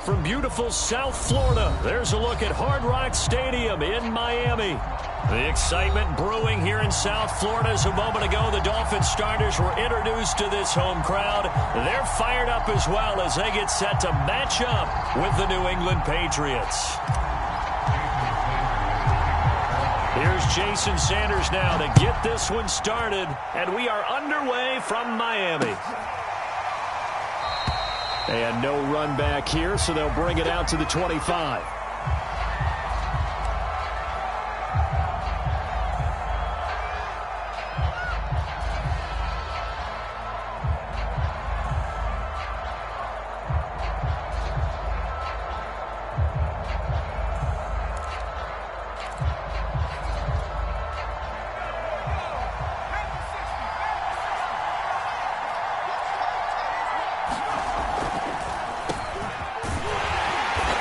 from beautiful South Florida, there's a look at Hard Rock Stadium in Miami. The excitement brewing here in South Florida as a moment ago the Dolphin starters were introduced to this home crowd. They're fired up as well as they get set to match up with the New England Patriots. Here's Jason Sanders now to get this one started, and we are underway from Miami. And no run back here, so they'll bring it out to the 25.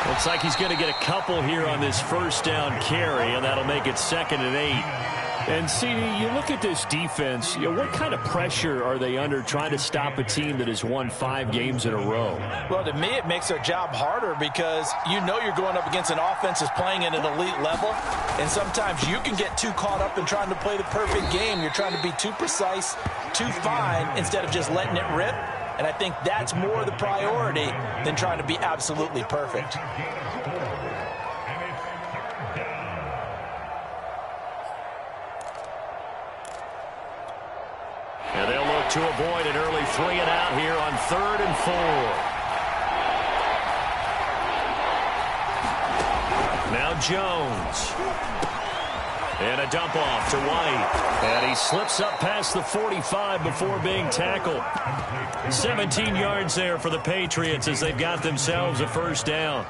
Looks like he's going to get a couple here on this first down carry, and that'll make it 2nd and 8. And, CD, you look at this defense, what kind of pressure are they under trying to stop a team that has won 5 games in a row? Well, to me, it makes their job harder because you know you're going up against an offense that's playing at an elite level, and sometimes you can get too caught up in trying to play the perfect game. You're trying to be too precise, too fine, instead of just letting it rip. And I think that's more the priority than trying to be absolutely perfect. And they'll look to avoid an early 3 and out here on 3rd and 4. Now Jones. And a dump off to White. And he slips up past the 45 before being tackled. 17 yards there for the Patriots as they've got themselves a first down.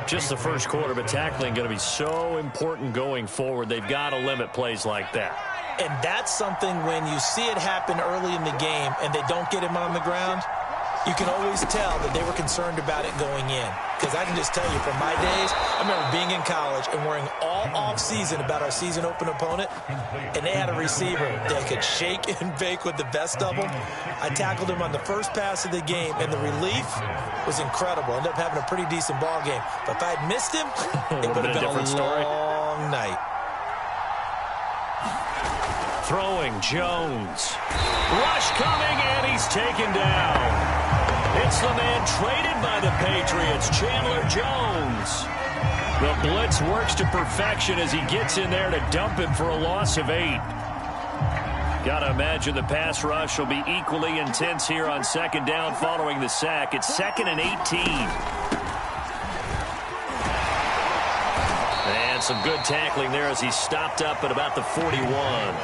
Just the first quarter, but tackling going to be so important going forward. They've got to limit plays like that. And that's something when you see it happen early in the game and they don't get him on the ground, you can always tell that they were concerned about it going in. Because I can just tell you from my days, I remember being in college and worrying all off-season about our season open opponent, and they had a receiver that could shake and bake with the best of them. I tackled him on the first pass of the game, and the relief was incredible. Ended up having a pretty decent ball game. But if I had missed him, it would have been a long night. Throwing Jones. Rush coming, and he's taken down. It's the man traded by the Patriots, Chandler Jones. The blitz works to perfection as he gets in there to dump him for a loss of 8. Got to imagine the pass rush will be equally intense here on 2nd down following the sack. It's 2nd and 18. And some good tackling there as he stopped up at about the 41.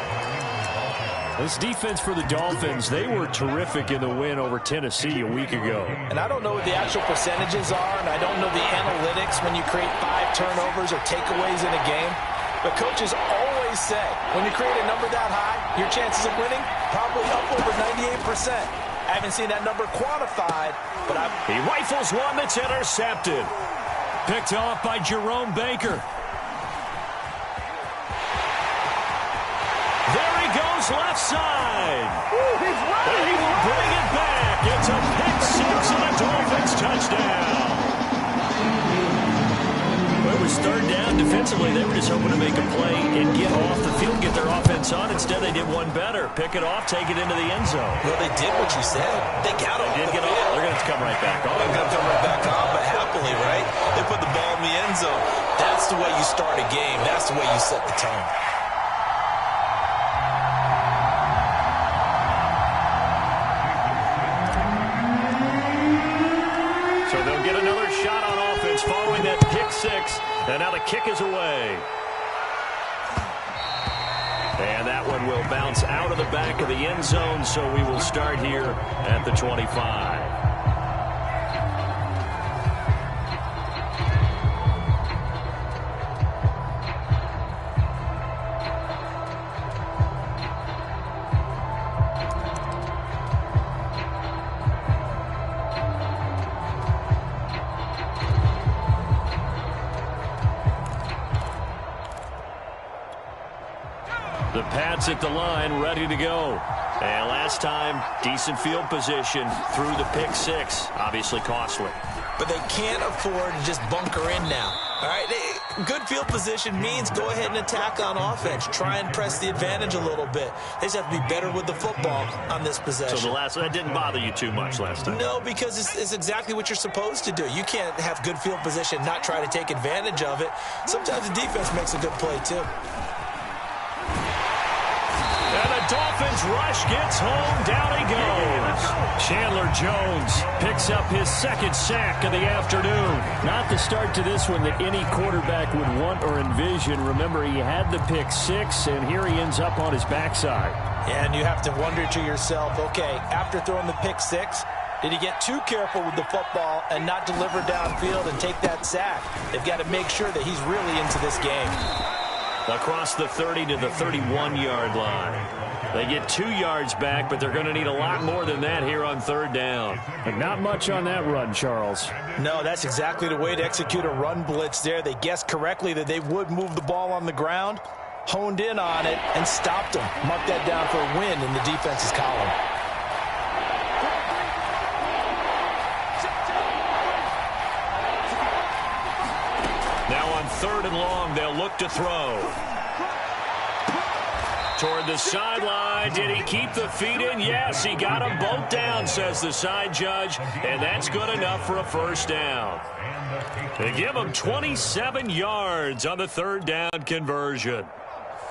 This defense for the Dolphins, they were terrific in the win over Tennessee a week ago. And I don't know what the actual percentages are, and I don't know the analytics when you create 5 turnovers or takeaways in a game. But coaches always say, when you create a number that high, your chances of winning probably up over 98%. I haven't seen that number quantified, but he rifles one that's intercepted. Picked off by Jerome Baker. Left side. They will bring it back. It's a pick 6 and a Dolphins touchdown. Well, it was 3rd down. Defensively, they were just hoping to make a play and get off the field, get their offense on. Instead, they did one better. Pick it off, take it into the end zone. Well, they did what you said. They got off the field. They're going to come right back on. They're going to come right back on, but happily, right? They put the ball in the end zone. That's the way you start a game. That's the way you set the tone. Following that pick 6, and now the kick is away. And that one will bounce out of the back of the end zone, so we will start here at the 25. The Pats at the line, ready to go. And last time, decent field position through the pick 6. Obviously costly. but they can't afford to just bunker in now. All right, good field position means go ahead and attack on offense. Try and press the advantage a little bit. They just have to be better with the football on this possession. So that didn't bother you too much last time? No, because it's exactly what you're supposed to do. You can't have good field position and not try to take advantage of it. Sometimes the defense makes a good play, too. And the Dolphins rush gets home. Down he goes. Chandler Jones picks up his second sack of the afternoon. Not the start to this one that any quarterback would want or envision. Remember, he had the pick six, and here he ends up on his backside. And you have to wonder to yourself, okay, after throwing the pick six, did he get too careful with the football and not deliver downfield and take that sack? They've got to make sure that he's really into this game. Across the 30 to the 31-yard line. They get 2 yards back, but they're going to need a lot more than that here on third down. But not much on that run, Charles. No, that's exactly the way to execute a run blitz there. They guessed correctly that they would move the ball on the ground, honed in on it, and stopped them. Mark that down for a win in the defense's column. Now on 3rd and long, they'll look to throw. Toward the sideline. Did he keep the feet in? Yes, he got them both down, says the side judge, and that's good enough for a first down. They give him 27 yards on the 3rd down conversion.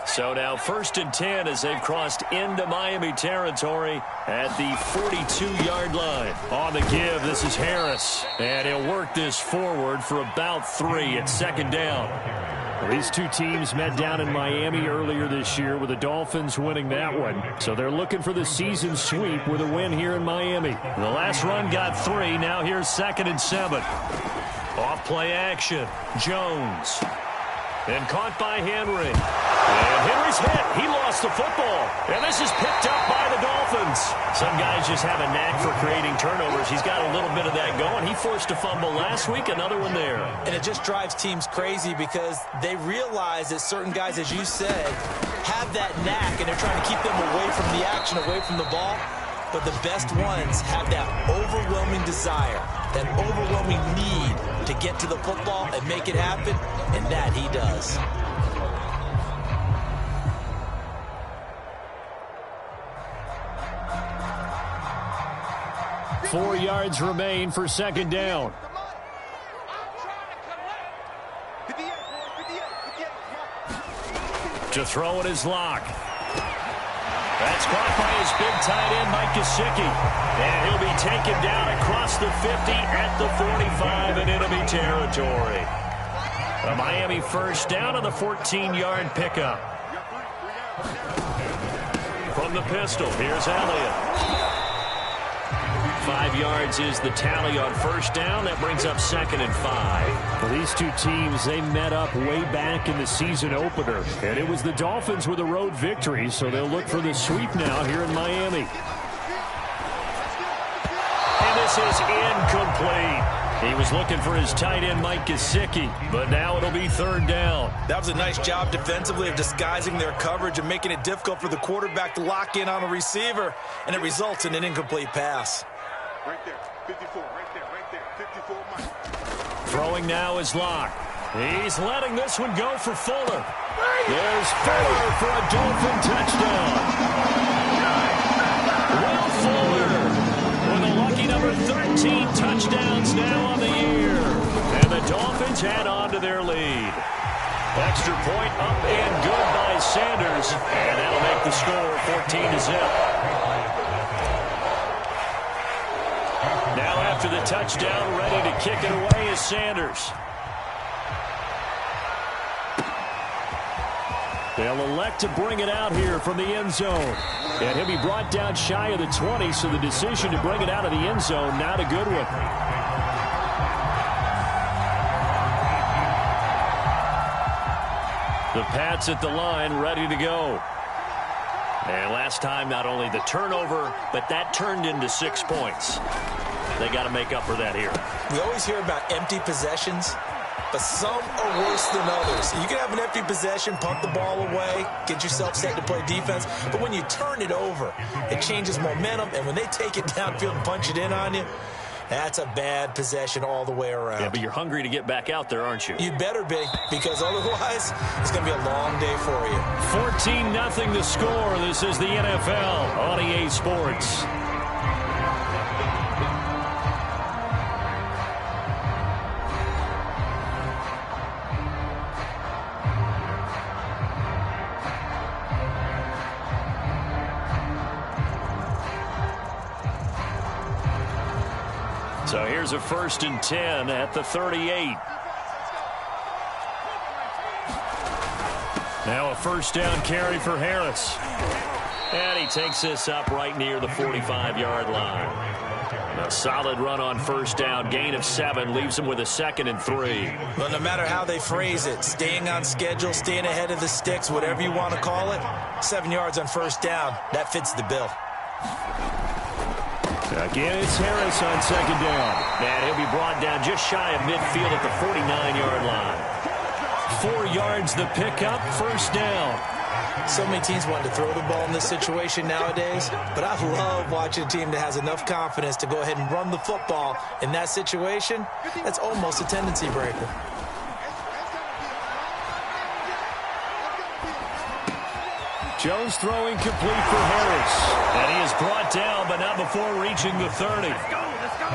So now 1st and 10 as they've crossed into Miami territory at the 42-yard line. On the give, this is Harris, and he'll work this forward for about 3 at 2nd down. Well, these two teams met down in Miami earlier this year with the Dolphins winning that one. So they're looking for the season sweep with a win here in Miami. The last run got 3. Now here's 2nd and 7. Off play action. Jones. And caught by Henry. And Henry's hit. He lost the football. And this is picked up by the Dolphins. Some guys just have a knack for creating turnovers. He's got a little bit of that going. He forced a fumble last week. Another one there. And it just drives teams crazy because they realize that certain guys, as you said, have that knack, and they're trying to keep them away from the action, away from the ball. But the best ones have that overwhelming desire, that overwhelming need to get to the football and make it happen, and that he does. Four yards remain for 2nd down. To throw it is Locke. That's caught by his big tight end, Mike Gesicki. And he'll be taken down across the 50 at the 45 in enemy territory. A Miami first down on the 14-yard pickup. From the pistol, here's Elliott. 5 yards is the tally on first down. That brings up 2nd and 5. Well, these two teams, they met up way back in the season opener. And it was the Dolphins with a road victory, so they'll look for the sweep now here in Miami. And this is incomplete. He was looking for his tight end, Mike Gesicki, but now it'll be 3rd down. That was a nice job defensively of disguising their coverage and making it difficult for the quarterback to lock in on a receiver, and it results in an incomplete pass. Right there, 54, right there, 54, Mike. Throwing now is Locke. He's letting this one go for Fuller. There's Fuller for a Dolphin touchdown. Will Fuller with a lucky number 13 touchdowns now on the year. And the Dolphins add on to their lead. Extra point up and good by Sanders. And that'll make the score 14-0. Now after the touchdown, ready to kick it away is Sanders. They'll elect to bring it out here from the end zone. And he'll be brought down shy of the 20, so the decision to bring it out of the end zone, not a good one. The Pats at the line, ready to go. And last time, not only the turnover, but that turned into 6 points. They got to make up for that here. We always hear about empty possessions, but some are worse than others. You can have an empty possession, pump the ball away, get yourself set to play defense, but when you turn it over, it changes momentum, and when they take it downfield and punch it in on you, That's a bad possession all the way around. Yeah, but you're hungry to get back out there, aren't you? You better be, because otherwise it's going to be a long day for you. 14-0 the score. This is the NFL on EA Sports. So here's a 1st and 10 at the 38. Now a 1st down carry for Harris. And he takes this up right near the 45-yard line. A solid run on 1st down. Gain of 7 leaves him with a 2nd and 3. Well, no matter how they phrase it, staying on schedule, staying ahead of the sticks, whatever you want to call it, 7 yards on 1st down, that fits the bill. Again, it's Harris on 2nd down. And he'll be brought down just shy of midfield at the 49-yard line. 4 yards the pickup, 1st down. So many teams want to throw the ball in this situation nowadays, but I love watching a team that has enough confidence to go ahead and run the football in that situation. That's almost a tendency breaker. Jones throwing complete for Harris. And he is brought down, but not before reaching the 30.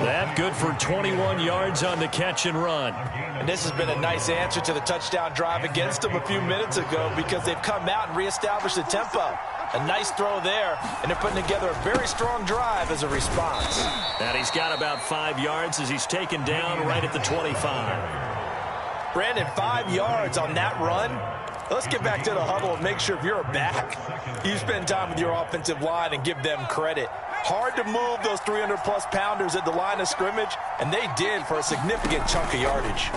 That good for 21 yards on the catch and run. And this has been a nice answer to the touchdown drive against them a few minutes ago, because they've come out and reestablished the tempo. A nice throw there, and they're putting together a very strong drive as a response. And he's got about 5 yards as he's taken down right at the 25. Brandon, 5 yards on that run. Let's get back to the huddle and make sure if you're a back, you spend time with your offensive line and give them credit. Hard to move those 300-plus pounders at the line of scrimmage, and they did for a significant chunk of yardage.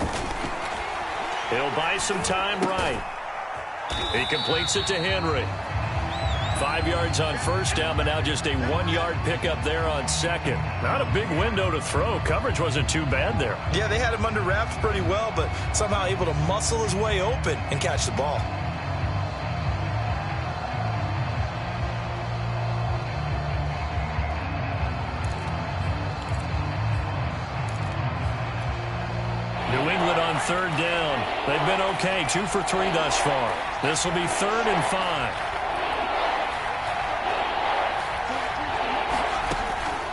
He'll buy some time right. He completes it to Henry. 5 yards on 1st down, but now just a 1-yard pickup there on 2nd. Not a big window to throw. Coverage wasn't too bad there. Yeah, they had him under wraps pretty well, but somehow able to muscle his way open and catch the ball. New England on 3rd down. They've been okay, 2 for 3 thus far. This will be 3rd and 5.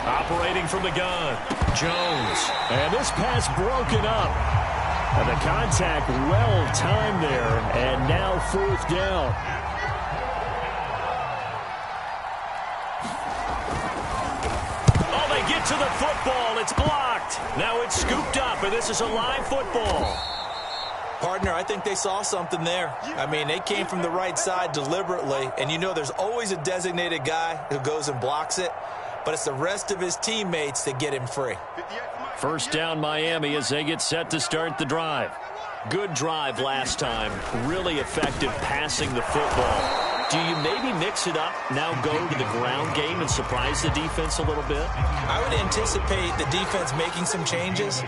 Operating from the gun, Jones. And this pass broken up. And the contact well timed there. And now 4th down. Oh, they get to the football. It's blocked. Now it's scooped up, and this is a live football. Partner, I think they saw something there. I mean, they came from the right side deliberately, and you know there's always a designated guy who goes and blocks it, but it's the rest of his teammates that get him free. 1st down Miami as they get set to start the drive. Good drive last time. Really effective passing the football. Do you maybe mix it up, now go to the ground game and surprise the defense a little bit? I would anticipate the defense making some changes,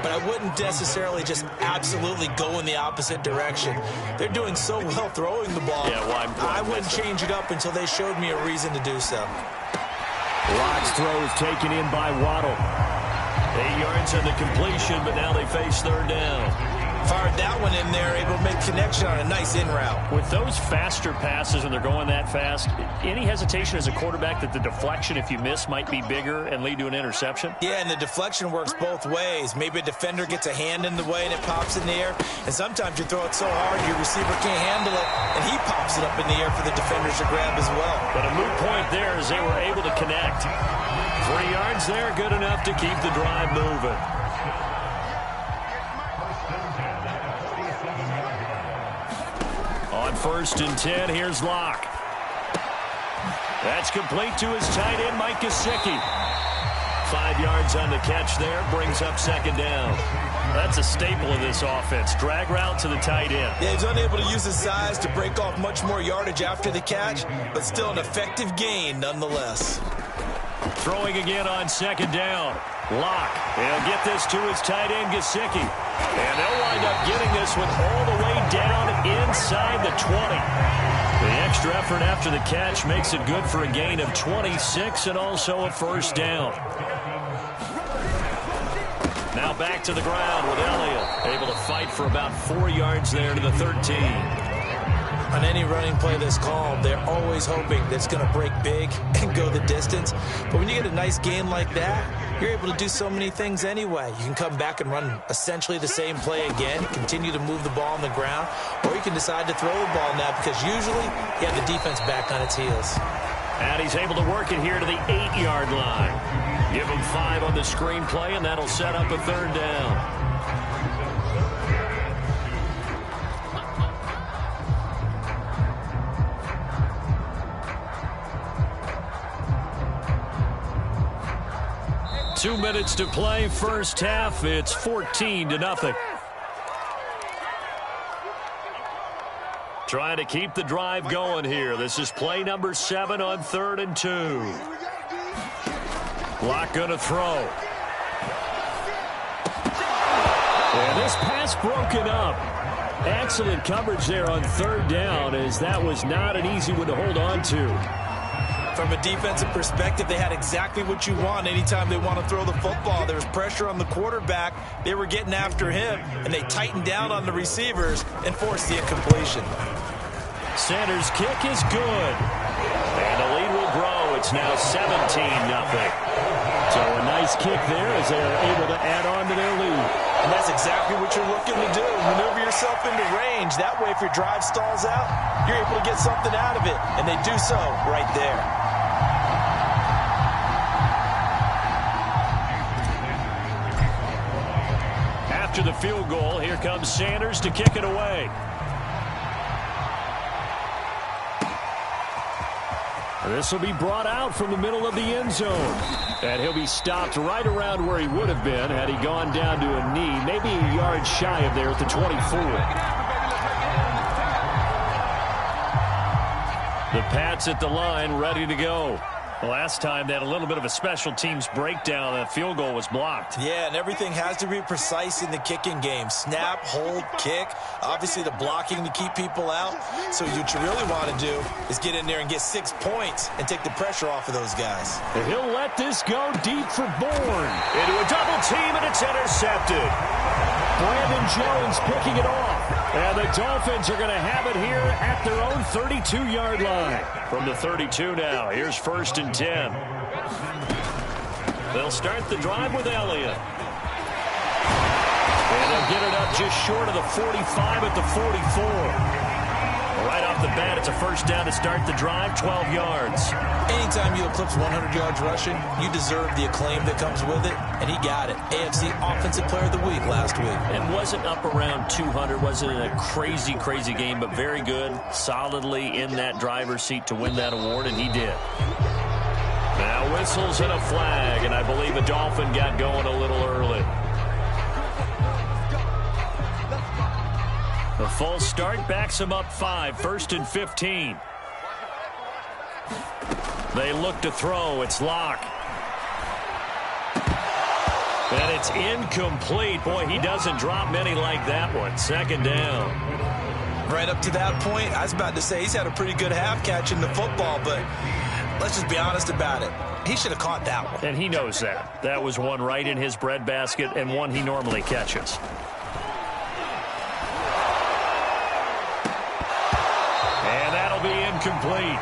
but I wouldn't necessarily just absolutely go in the opposite direction. They're doing so well throwing the ball. Yeah, well, I wouldn't change it up until they showed me a reason to do so. Lock's throw is taken in by Waddle. 8 yards on the completion, but now they face 3rd down. Fired that one in there, able to make connection on a nice in route. With those faster passes when they're going that fast, any hesitation as a quarterback that the deflection, if you miss, might be bigger and lead to an interception? Yeah, and the deflection works both ways. Maybe a defender gets a hand in the way and it pops in the air, and sometimes you throw it so hard your receiver can't handle it, and he pops it up in the air for the defenders to grab as well. But a moot point there as they were able to connect. 3 yards there, good enough to keep the drive moving. On 1st and 10, here's Locke. That's complete to his tight end, Mike Gesicki. 5 yards on the catch there, brings up 2nd down. That's a staple of this offense. Drag route to the tight end. Yeah, he's unable to use his size to break off much more yardage after the catch, but still an effective gain nonetheless. Throwing again on 2nd down. Locke. He'll get this to his tight end, Gesicki. And they'll wind up getting this one all the way down inside the 20. The extra effort after the catch makes it good for a gain of 26 and also a 1st down. Now back to the ground with Elliott. Able to fight for about 4 yards there to the 13. On any running play that's called, they're always hoping that it's going to break big and go the distance. But when you get a nice gain like that, you're able to do so many things anyway. You can come back and run essentially the same play again, continue to move the ball on the ground, or you can decide to throw the ball now because usually you have the defense back on its heels. And he's able to work it here to the 8-yard line. Give him 5 on the screen play, and that'll set up a 3rd down. Two minutes to play, first half. It's 14-0. Trying to keep the drive going here. This is play number 7 on 3rd and 2. Block going to throw. And this pass broken up. Excellent coverage there on 3rd down, as that was not an easy one to hold on to. From a defensive perspective, they had exactly what you want anytime they want to throw the football. There was pressure on the quarterback. They were getting after him, and they tightened down on the receivers and forced the incompletion. Sanders' kick is good. And the lead will grow. It's now 17-0. So a nice kick there as they're able to add on to their lead. And that's exactly what you're looking to do. Maneuver yourself into range. That way, if your drive stalls out, you're able to get something out of it. And they do so right there. After the field goal, here comes Sanders to kick it away. This will be brought out from the middle of the end zone. And he'll be stopped right around where he would have been had he gone down to a knee, maybe a yard shy of there at the 24. The Pats at the line, ready to go. Last time they had a little bit of a special teams breakdown. That field goal was blocked. Yeah, and everything has to be precise in the kicking game. Snap, hold, kick. Obviously the blocking to keep people out. So what you really want to do is get in there and get 6 points and take the pressure off of those guys. And he'll let this go deep for Bourne. Into a double team, and it's intercepted. Brandon Jones picking it off. And the Dolphins are going to have it here at their own 32-yard line. From the 32 now, here's 1st and 10. They'll start the drive with Elliott. And they'll get it up just short of the 45 at the 44. Right off the bat, it's a 1st down to start the drive, 12 yards. Anytime you eclipse 100 yards rushing, you deserve the acclaim that comes with it, and he got it. AFC Offensive Player of the Week last week. And wasn't up around 200, wasn't in a crazy, crazy game, but very good, solidly in that driver's seat to win that award, and he did. Now whistles and a flag, and I believe a Dolphin got going a little early. The full start backs him up 5, 1st and 15. They look to throw. It's Locke. And it's incomplete. Boy, he doesn't drop many like that one. 2nd down. Right up to that point, I was about to say he's had a pretty good half catching the football, but let's just be honest about it. He should have caught that one. And he knows that. That was one right in his breadbasket and one he normally catches. And that'll be incomplete.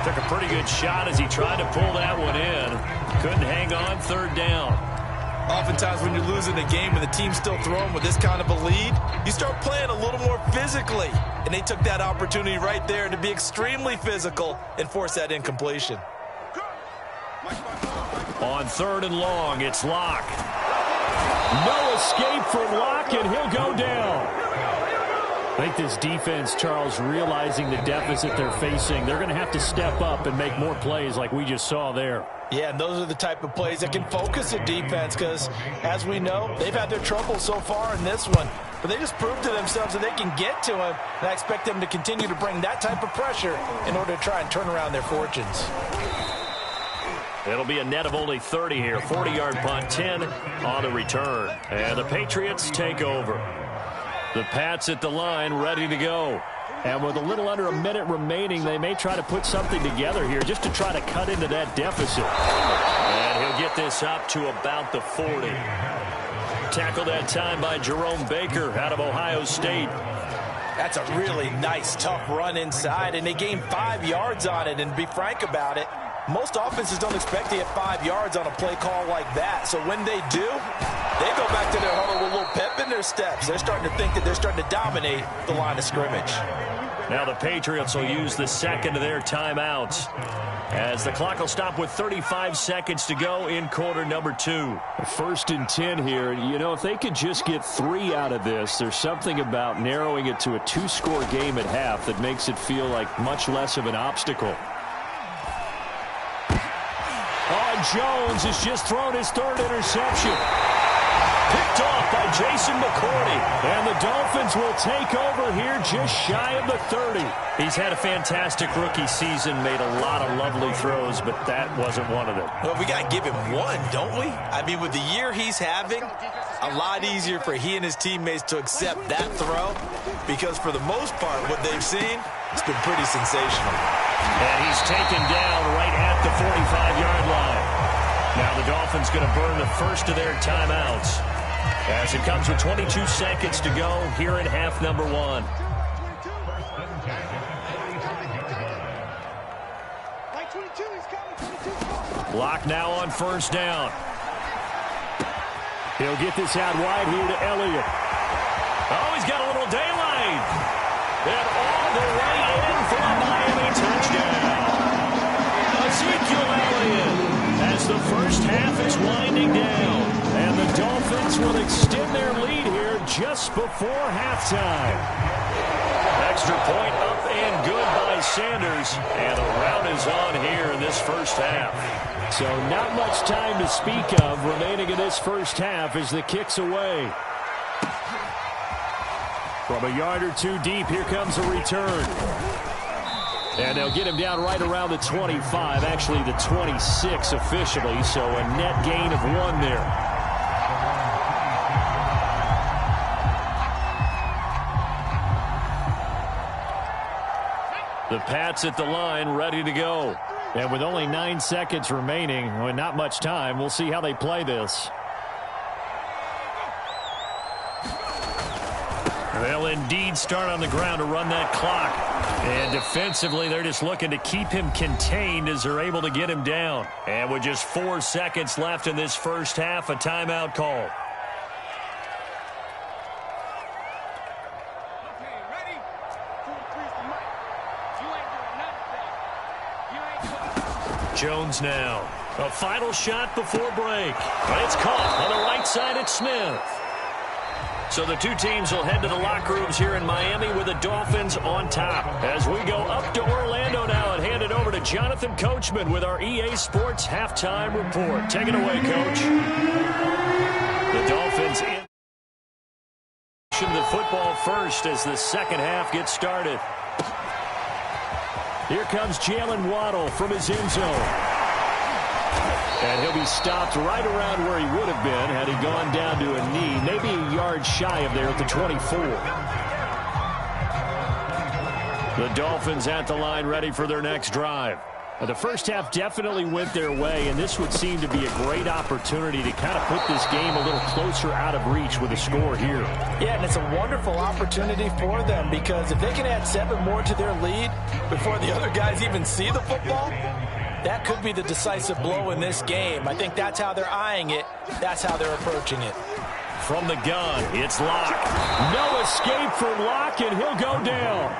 Took a pretty good shot as he tried to pull that one in. Couldn't hang on, 3rd down. Oftentimes when you're losing a game and the team's still throwing with this kind of a lead, you start playing a little more physically. And they took that opportunity right there to be extremely physical and force that incompletion. On 3rd and long, it's Locke. No escape from Locke, and he'll go down. I think this defense, Charles, realizing the deficit they're facing, they're going to have to step up and make more plays like we just saw there. Yeah, and those are the type of plays that can focus a defense because, as we know, they've had their trouble so far in this one. But they just proved to themselves that they can get to him, and I expect them to continue to bring that type of pressure in order to try and turn around their fortunes. It'll be a net of only 30 here. 40-yard punt, 10 on the return. And the Patriots take over. The Pats at the line, ready to go. And with a little under a minute remaining, they may try to put something together here just to try to cut into that deficit. And he'll get this up to about the 40. Tackled that time by Jerome Baker out of Ohio State. That's a really nice, tough run inside, and they gained 5 yards on it. And to be frank about it, most offenses don't expect to get 5 yards on a play call like that. So when they do, they go back to their huddle with a little pep in their steps. They're starting to think that they're starting to dominate the line of scrimmage. Now the Patriots will use the second of their timeouts, as the clock will stop with 35 seconds to go in quarter number 2. 1st and 10 here. You know, if they could just get 3 out of this, there's something about narrowing it to a 2-score game at half that makes it feel like much less of an obstacle. Oh, Jones has just thrown his 3rd interception. Picked off by Jason McCourty. And the Dolphins will take over here just shy of the 30. He's had a fantastic rookie season, made a lot of lovely throws, but that wasn't one of them. Well, we got to give him one, don't we? I mean, with the year he's having, a lot easier for he and his teammates to accept that throw, because for the most part, what they've seen, it's been pretty sensational. And he's taken down right at the 45-yard line. Now the Dolphins going to burn the first of their timeouts, as it comes with 22 seconds to go here in half number 1. Block now on 1st down. He'll get this out wide here to Elliott. Oh, he's got a little daylight. And all the way in for a Miami touchdown. Ezekiel Elliott, as the first half is winding down. And the Dolphins will extend their lead here just before halftime. Extra point up and good by Sanders. And a rout is on here in this first half. So not much time to speak of remaining in this first half as the kick's away. From a yard or 2 deep, here comes a return. And they'll get him down right around the 25, actually the 26 officially, so a net gain of 1 there. The Pats at the line, ready to go. And with only 9 seconds remaining, and not much time, we'll see how they play this. They'll indeed start on the ground to run that clock. And defensively, they're just looking to keep him contained as they're able to get him down. And with just 4 seconds left in this first half, a timeout call. Jones now. A final shot before break. But it's caught on the right side at Smith. So the 2 teams will head to the locker rooms here in Miami with the Dolphins on top. As we go up to Orlando now and hand it over to Jonathan Coachman with our EA Sports Halftime Report. Take it away, Coach. The Dolphins in the football first as the second half gets started. Here comes Jalen Waddle from his end zone. And he'll be stopped right around where he would have been had he gone down to a knee, maybe a yard shy of there at the 24. The Dolphins at the line ready for their next drive. The first half definitely went their way, and this would seem to be a great opportunity to kind of put this game a little closer out of reach with a score here. Yeah, and it's a wonderful opportunity for them, because if they can add 7 more to their lead before the other guys even see the football, that could be the decisive blow in this game. I think that's how they're eyeing it. That's how they're approaching it. From the gun, it's Locke. No escape for Locke, and he'll go down.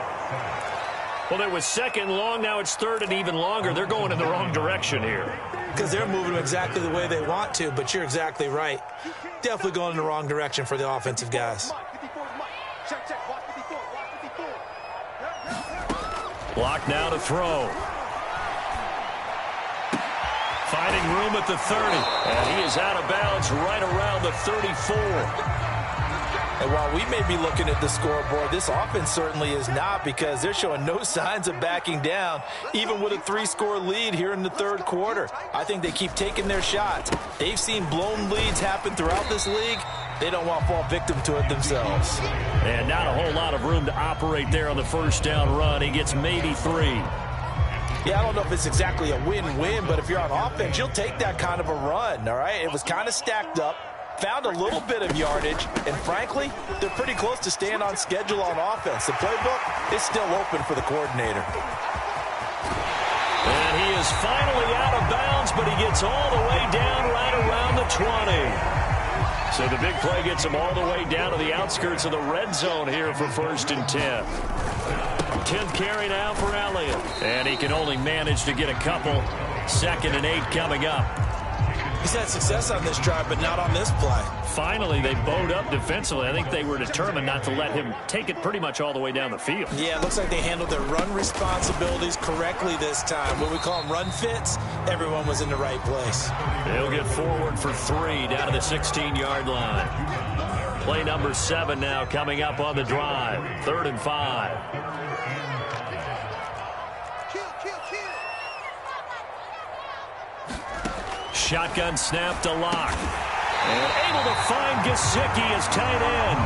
Well, it was 2nd and long. Now it's 3rd and even longer. They're going in the wrong direction here. Because they're moving exactly the way they want to, but you're exactly right. Definitely going in the wrong direction for the offensive guys. Locke now to throw. Finding room at the 30. And he is out of bounds right around the 34. And while we may be looking at the scoreboard, this offense certainly is not, because they're showing no signs of backing down, even with a 3-score lead here in the 3rd quarter. I think they keep taking their shots. They've seen blown leads happen throughout this league. They don't want to fall victim to it themselves. And not a whole lot of room to operate there on the first down run. He gets maybe 3. Yeah, I don't know if it's exactly a win-win, but if you're on offense, you'll take that kind of a run, all right? It was kind of stacked up. found a little bit of yardage, and frankly, they're pretty close to staying on schedule on offense. The playbook is still open for the coordinator. And he is finally out of bounds, but he gets all the way down right around the 20. So the big play gets him all the way down to the outskirts of the red zone here for 1st and 10. 10th carry now for Elliott. And he can only manage to get a couple. 2nd and 8 coming up. He's had success on this drive, but not on this play. Finally, they bowed up defensively. I think they were determined not to let him take it pretty much all the way down the field. Yeah, it looks like they handled their run responsibilities correctly this time. What we call them run fits, everyone was in the right place. They'll get forward for 3 down to the 16-yard line. Play number 7 now coming up on the drive. 3rd and 5. Shotgun snap to Locke. And able to find Gesicki as tight end.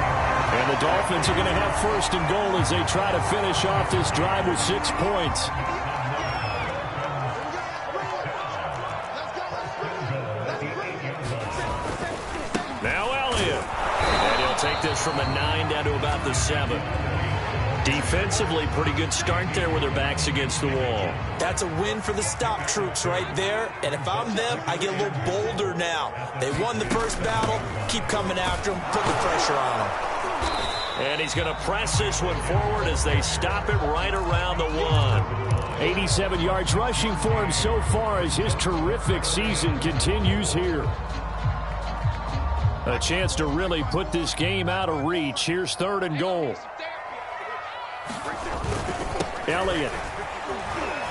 And the Dolphins are going to have 1st and goal as they try to finish off this drive with 6 points. Now Elliott. And he'll take this from a 9 down to about the 7. Defensively, pretty good start there with their backs against the wall. That's a win for the stop troops right there. And if I'm them, I get a little bolder now. They won the first battle. Keep coming after them. Put the pressure on them. And he's going to press this one forward as they stop it right around the 1. 87 yards rushing for him so far as his terrific season continues here. A chance to really put this game out of reach. Here's 3rd and goal. Elliott.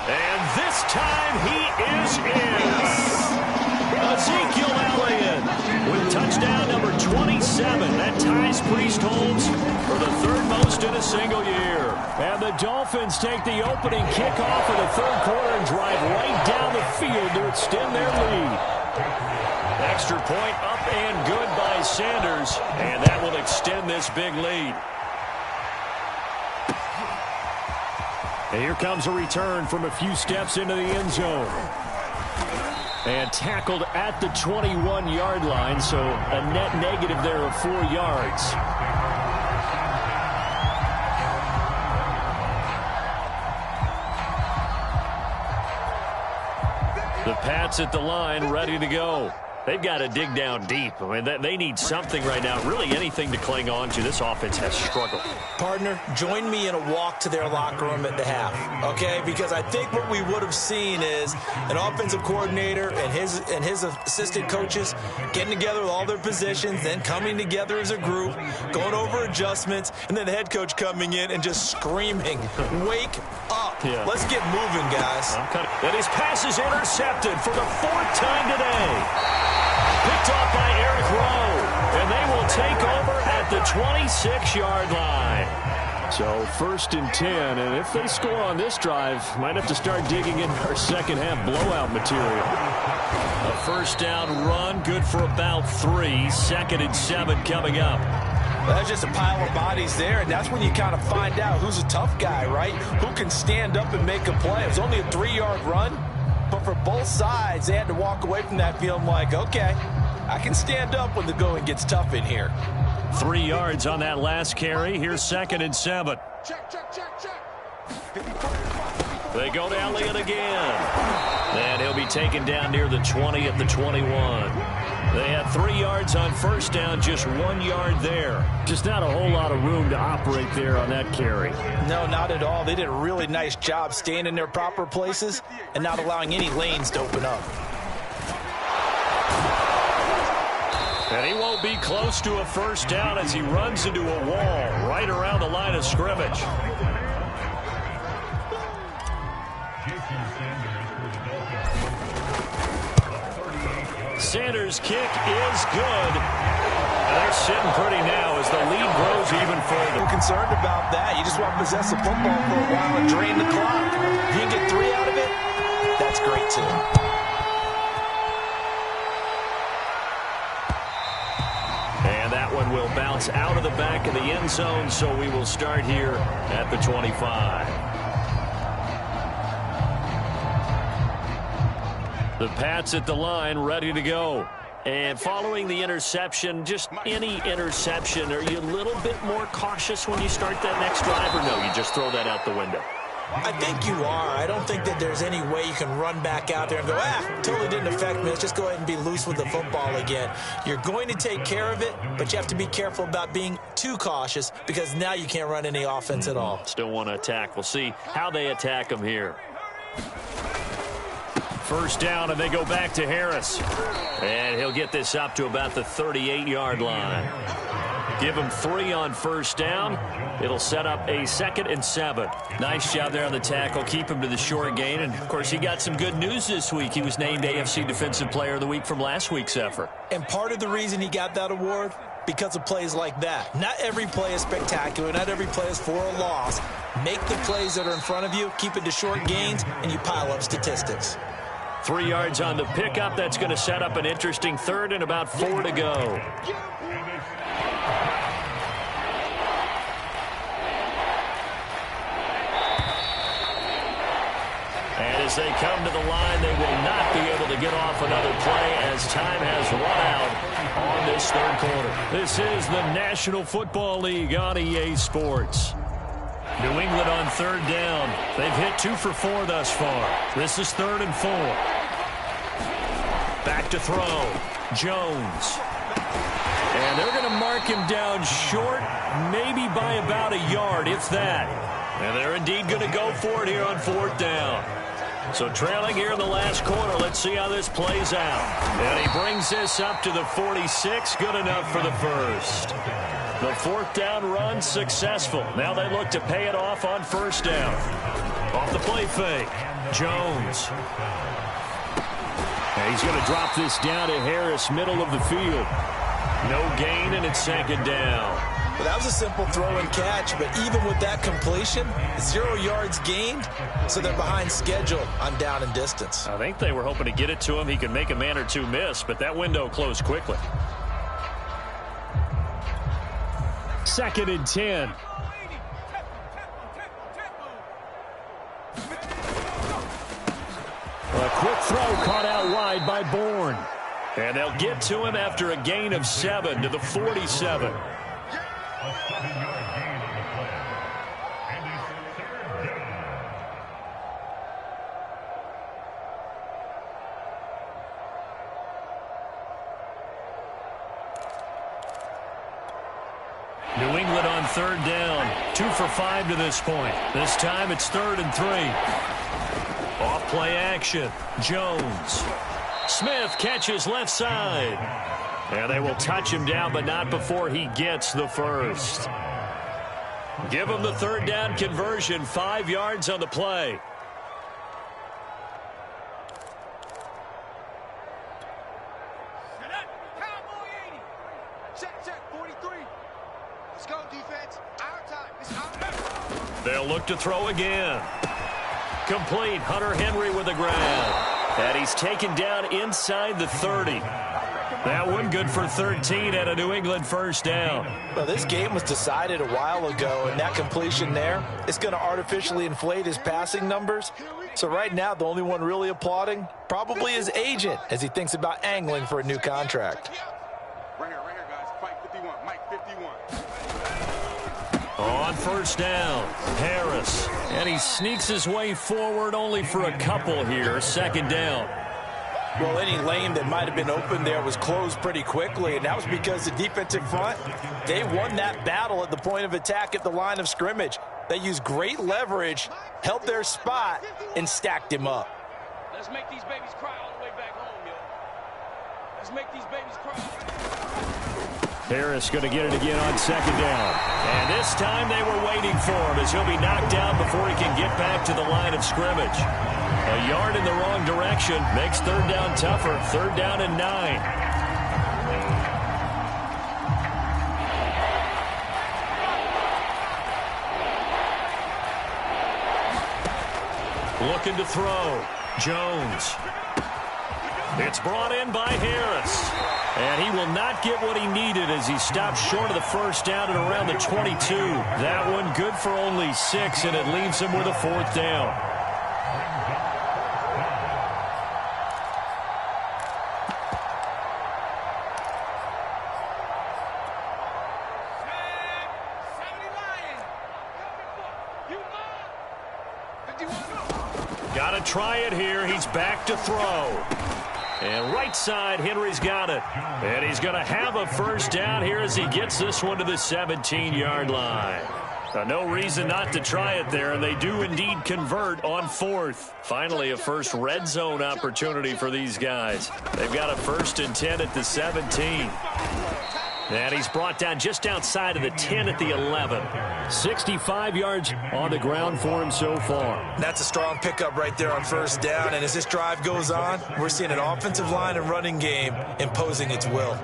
And this time he is in. Ezekiel Elliott with touchdown number 27. That ties Priest Holmes for the 3rd most in a single year. And the Dolphins take the opening kickoff of the 3rd quarter and drive right down the field to extend their lead. Extra point up and good by Sanders. And that will extend this big lead. And here comes a return from a few steps into the end zone. And tackled at the 21-yard line, so a net negative there of 4 yards. The Pats at the line, ready to go. They've got to dig down deep. I mean, they need something right now, really anything to cling on to. This offense has struggled. Partner, join me in a walk to their locker room at the half, okay? Because I think what we would have seen is an offensive coordinator and his assistant coaches getting together with all their positions, then coming together as a group, going over adjustments, and then the head coach coming in and just screaming, wake up. Yeah. Let's get moving, guys. And his pass is intercepted for the 4th time today. Picked off by Eric Rowe, and they will take over at the 26-yard line. So 1st and 10, and if they score on this drive, might have to start digging in our second half blowout material. A 1st down run, good for about 3. 2nd and 7 coming up. That's just a pile of bodies there, and that's when you kind of find out who's a tough guy, right? Who can stand up and make a play. It was only a 3-yard run. But for both sides, they had to walk away from that feeling like, okay, I can stand up when the going gets tough in here. 3 yards on that last carry. Here's 2nd and 7. Check. They go to Elliott again. And he'll be taken down near the 20 at the 21. They had 3 yards on 1st down, just 1 yard there. Just not a whole lot of room to operate there on that carry. No, not at all. They did a really nice job staying in their proper places and not allowing any lanes to open up. And he won't be close to a 1st down as he runs into a wall right around the line of scrimmage. Sanders' kick is good. They're sitting pretty now as the lead grows even further. I'm concerned about that. You just want to possess the football for a while and drain the clock. If you can get 3 out of it, that's great too. And that one will bounce out of the back of the end zone, so we will start here at the 25. The Pats at the line, ready to go. And following the interception, just any interception, are you a little bit more cautious when you start that next drive, or no, you just throw that out the window? I think you are. I don't think that there's any way you can run back out there and go, totally didn't affect me. Let's just go ahead and be loose with the football again. You're going to take care of it, but you have to be careful about being too cautious because now you can't run any offense at all. Still want to attack. We'll see how they attack them here. First down, and they go back to Harris. And he'll get this up to about the 38-yard line. Give him 3 on first down. It'll set up a 2nd and 7. Nice job there on the tackle. Keep him to the short gain. And, of course, he got some good news this week. He was named AFC Defensive Player of the Week from last week's effort. And part of the reason he got that award, because of plays like that. Not every play is spectacular. Not every play is for a loss. Make the plays that are in front of you, keep it to short gains, and you pile up statistics. 3 yards on the pickup. That's going to set up an interesting 3rd and about 4 to go. And as they come to the line, they will not be able to get off another play as time has run out on this 3rd quarter. This is the National Football League on EA Sports. New England on 3rd down. They've hit 2 for 4 thus far. This is 3rd and 4. Back to throw. Jones. And they're going to mark him down short, maybe by about a yard, if that. And they're indeed going to go for it here on 4th down. So trailing here in the last quarter, let's see how this plays out. And he brings this up to the 46, good enough for the first. The 4th down run successful. Now they look to pay it off on 1st down. Off the play fake. Jones. And he's going to drop this down to Harris, middle of the field. No gain, and it's 2nd down. Well, that was a simple throw and catch, but even with that completion, 0 yards gained, so they're behind schedule on down and distance. I think they were hoping to get it to him. He could make a man or two miss, but that window closed quickly. 2nd and 10. A quick throw caught out wide by Bourne. And they'll get to him after a gain of 7 to the 47. New England on 3rd down. 2 for 5 to this point. This time it's 3rd and 3. Off play action. Jones. Smith catches left side. And they will touch him down, but not before he gets the first. Give him the 3rd down conversion. 5 yards on the play. They'll look to throw again. Complete. Hunter Henry with the grab. And he's taken down inside the 30. That one good for 13 at a New England 1st down. Well, this game was decided a while ago, and that completion there is going to artificially inflate his passing numbers. So right now, the only one really applauding probably his agent as he thinks about angling for a new contract. Right here, guys. Fight 51. Mike 51. On 1st down, Harris. And he sneaks his way forward only for a couple here. 2nd down. Well, any lane that might have been open there was closed pretty quickly, and that was because the defensive front, they won that battle at the point of attack at the line of scrimmage. They used great leverage, held their spot, and stacked him up. Let's make these babies cry all the way back home, yo. Let's make these babies cry. Harris going to get it again on 2nd down. And this time they were waiting for him as he'll be knocked down before he can get back to the line of scrimmage. A yard in the wrong direction makes 3rd down tougher. 3rd down and 9. Looking to throw. Jones. It's brought in by Harris. And he will not get what he needed as he stops short of the 1st down at around the 22. That one good for only 6, and it leaves him with a 4th down. Got to try it here. He's back to throw. And right side, Henry's got it. And he's going to have a first down here as he gets this one to the 17-yard line. No reason not to try it there, and they do indeed convert on 4th. Finally, a first red zone opportunity for these guys. They've got a 1st and 10 at the 17. And he's brought down just outside of the 10 at the 11. 65 yards on the ground for him so far. That's a strong pickup right there on first down, and as this drive goes on, we're seeing an offensive line and running game imposing its will.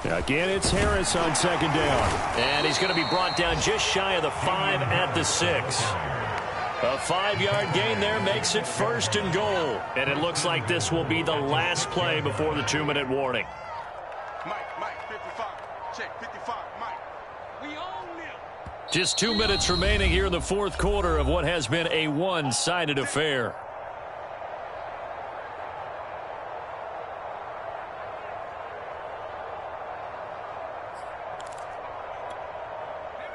Again, it's Harris on 2nd down. And he's going to be brought down just shy of the 5 at the 6. A 5-yard gain there makes it 1st and goal. And it looks like this will be the last play before the 2-minute warning. Mike, 55. Check, 55, Mike. We own them. Just 2 minutes remaining here in the 4th quarter of what has been a one-sided affair.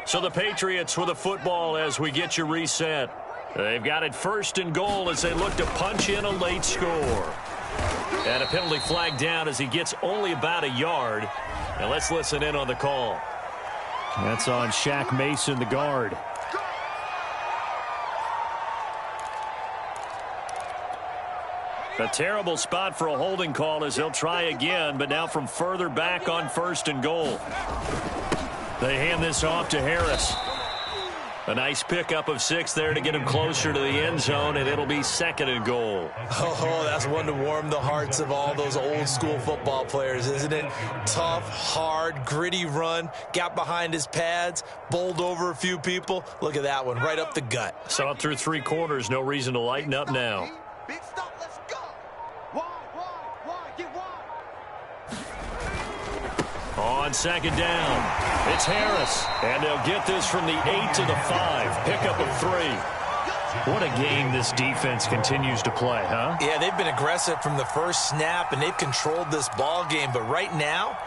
So the Patriots with a football as we get you reset. They've got it 1st and goal as they look to punch in a late score. And a penalty flag down as he gets only about a yard. Now let's listen in on the call. That's on Shaq Mason, the guard. A terrible spot for a holding call as they'll try again, but now from further back on 1st and goal. They hand this off to Harris. A nice pickup of 6 there to get him closer to the end zone, and it'll be 2nd and goal. Oh, that's one to warm the hearts of all those old school football players, isn't it? Tough, hard, gritty run, got behind his pads, bowled over a few people. Look at that one, right up the gut. Saw it through 3 quarters, no reason to lighten up now. Big stop, let's go. Wide, get wide. On 2nd down, it's Harris, and they'll get this from the 8 to the 5, pickup of 3. What a game this defense continues to play, huh? Yeah, they've been aggressive from the first snap, and they've controlled this ball game. But right now,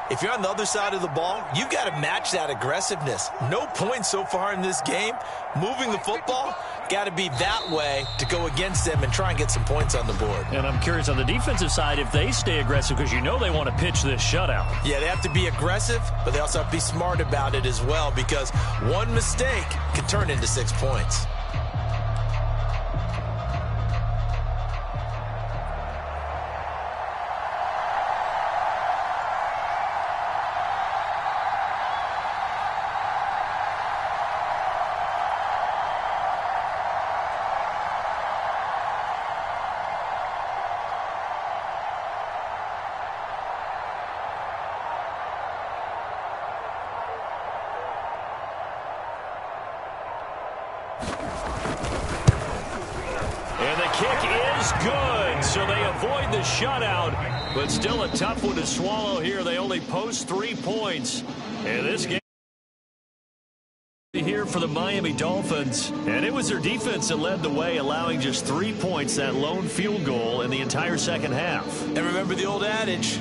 if you're on the other side of the ball, you've got to match that aggressiveness. No points so far in this game. Moving the football, got to be that way to go against them and try and get some points on the board. And I'm curious on the defensive side if they stay aggressive, because you know they want to pitch this shutout. Yeah, they have to be aggressive, but they also have to be smart about it as well, because one mistake can turn into 6 points. Shutout, but still a tough one to swallow here. They only post 3 points. And this game here for the Miami Dolphins. And it was their defense that led the way, allowing just 3 points, that lone field goal in the entire second half. And remember the old adage,